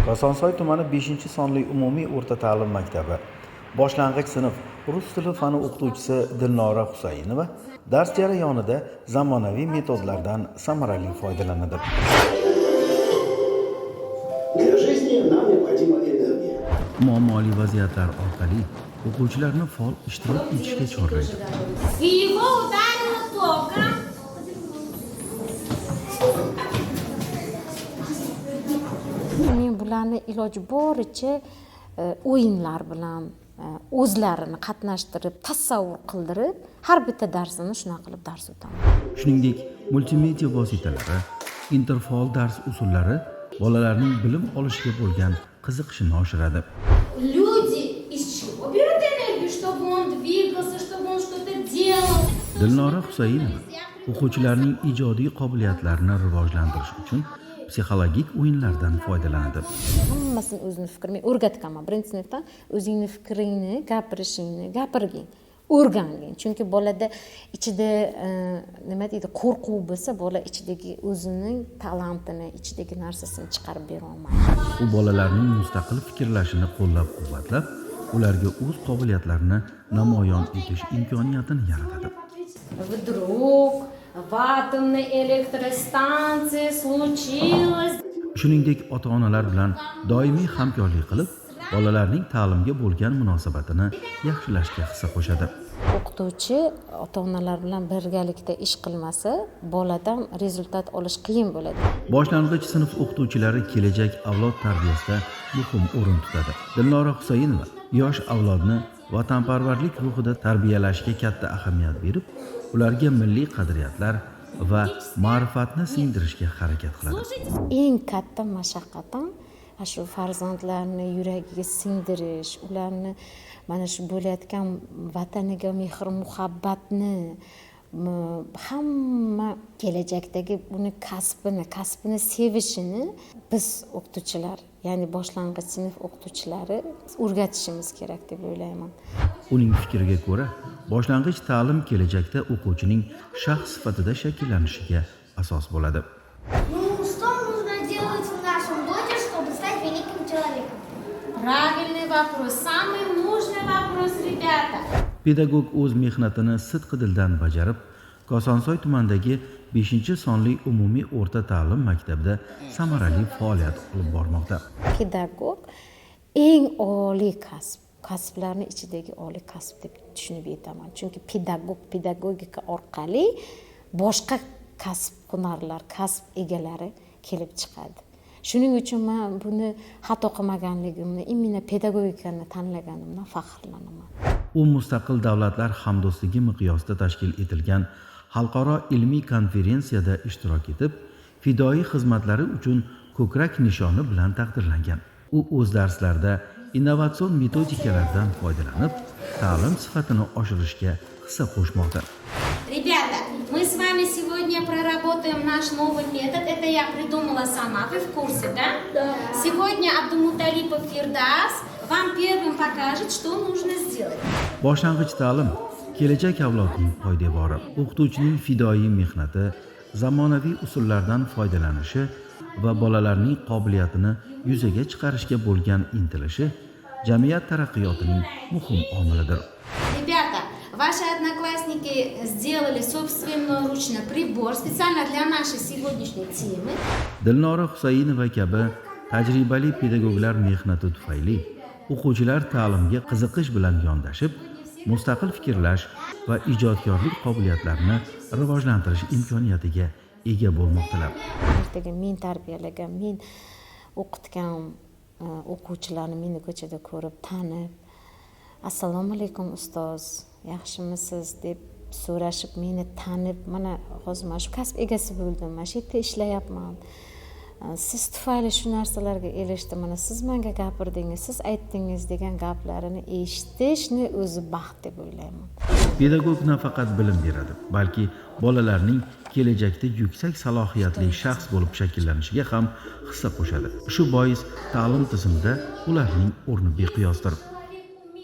Kosonsoy tumani 5-sonli umumiy o'rta ta'lim maktabi boshlang'ich sinf rus tili fani o'qituvchisi Dilnora Husayinova dars jarayonida zamonaviy metodlardan samarali foydalanadi. Для жизни нам необходима энергия. Muammoli vaziyatlar orqali o'quvchilarni faol ishtirok etishga chorlaydi. Men bularni iloji boricha o'yinlar bilan o'zlarini qatnashtirib, tasavvur qildirib, har bitta darsini shunaqa qilib dars o'taman. Shuningdek, multimedia vositalari, interfaol dars usullari bolalarning bilim olishiga bo'lgan qiziqishini oshiradi. Люди из чего берут энергию, чтобы он двигался, чтобы он что-то делал? Dilnora Husayinova o'quvchilarning ijodiy qobiliyatlarini rivojlantirish uchun psixologik o'yinlardan foydalanadi. Hammasini o'zini fikri, men o'rgatganman. Birinchi sinfdan o'zingni fikringni, gapirishingni gapirgin, o'rgangin. Chunki bolada ichida nima deydi, qo'rquv bo'lsa, bola ichidagi o'zining talantini, ichidagi narsasini chiqarib bera olmaydi. U bolalarning mustaqil fikrlashini qo'llab-quvvatlab, ularga o'z qobiliyatlarini namoyon etish imkoniyatini yaratadi. Вдруг в атомной электростанции случилось. Shuningdek, ota-onalar bilan doimiy hamkorlik qilib, bolalarning ta'limga bo'lgan munosabatini yaxshilashga hissa qo'shadi. O'qituvchi ota-onalar bilan birgalikda ish qilmasa, boladan rezultat olish qiyin bo'ladi. Boshlang'ich sinf o'qituvchilari kelajak avlod tarbiyasida muhim o'rin tutadi. Dilnora Husayinova yosh avlodni vatanparvarlik ruhida tarbiyalashga katta ahamiyat berib, ularga milliy qadriyatlar va ma'rifatni singdirishga harakat qiladi. Eng katta mashaqqatim shu farzandlarni yuragiga singdirish, ularni mana shu bo'layotgan vataniga mehr muhabbatni, hamma kelajakdagi uni kasbini sevishini biz o'qituvchilar, ya'ni boshlang'ich sinf o'qituvchilari o'rgatishimiz kerak deb o'ylayman. Uning fikriga ko'ra, boshlang'ich ta'lim kelajakda o'quvchining shaxs sifatida shakllanishiga asos bo'ladi. Ну, что нужно делать в нашем доме, чтобы стать великим человеком? Правильный вопрос, самый нужный вопрос, ребята. Pedagog o'z mehnatini sidqidildan bajarib, Kosonsoy tumanidagi 5-sonli umumiy o'rta ta'lim maktabida samarali faoliyat olib bormoqda. Pedagog eng oliy kasblarni ichidagi oliy kasb deb tushunib yetaman. Chunki pedagogika orqali boshqa kasb hunarlar, kasb egalari kelib chiqadi. Shuning uchun men buni xato qilmaganligimni, imенно pedagogikani tanlaganimdan faxrlanaman. U mustaqil davlatlar hamdo'stligi miqyosida tashkil etilgan xalqaro ilmiy konferensiyada ishtirok etib, fidoyi xizmatlari uchun ko'krak nishoni bilan taqdirlangan. U o'z darslarida innovatsion metodikalardan foydalanib, ta'lim sifatini oshirishga hissa qo'shmoqda. Ребята, мы с вами сегодня проработаем наш новый метод. Это я придумала сама, вы в курсе, да? Да. Сегодня Абдумуталипов Фирдас вам первым покажет, что нужно сделать. Boshlang'ich ta'lim kelajak avlodning poydevori. O'qituvchining fidoyi mehnati, zamonaviy usullardan foydalanishi va bolalarning qobiliyatini yuzaga chiqarishga bo'lgan intilishi jamiyat taraqqiyotining muhim omilidir. Ребята, ваши одноклассники сделали собственноручно прибор специально для нашей сегодняшней темы. Dilnora Husayinova kabi tajribali pedagoglar mehnati tufayli o'quvchilar ta'limga qiziqish bilan yondashib, mustaqil fikrlash va ijodkorlik qobiliyatlarini rivojlantirish imkoniyatiga ega bo'lmoqdalar. Ertaga men tarbiyalagan, men o'qitgan o'quvchilarni meni ko'chada ko'rib, tanib, assalomu alaykum ustoz, yaxshimisiz deb so'rashib, meni tanib, mana hozir mana shu kasb egasi bo'ldim, mana shu yerda ishlayapman. Siz tufayli shu narsalarga erishdim, mana siz menga gapirdingiz, siz aytdingiz degan gaplarini eshitishni o'zi baxt deb o'ylayman. Pedagog nafaqat bilim beradi, balki bolalarning kelajakda yuksak salohiyatli shaxs bo'lib shakllanishiga ham hissa qo'shadi. Shu bois ta'lim tizimida ularning o'rni beqiyosdir.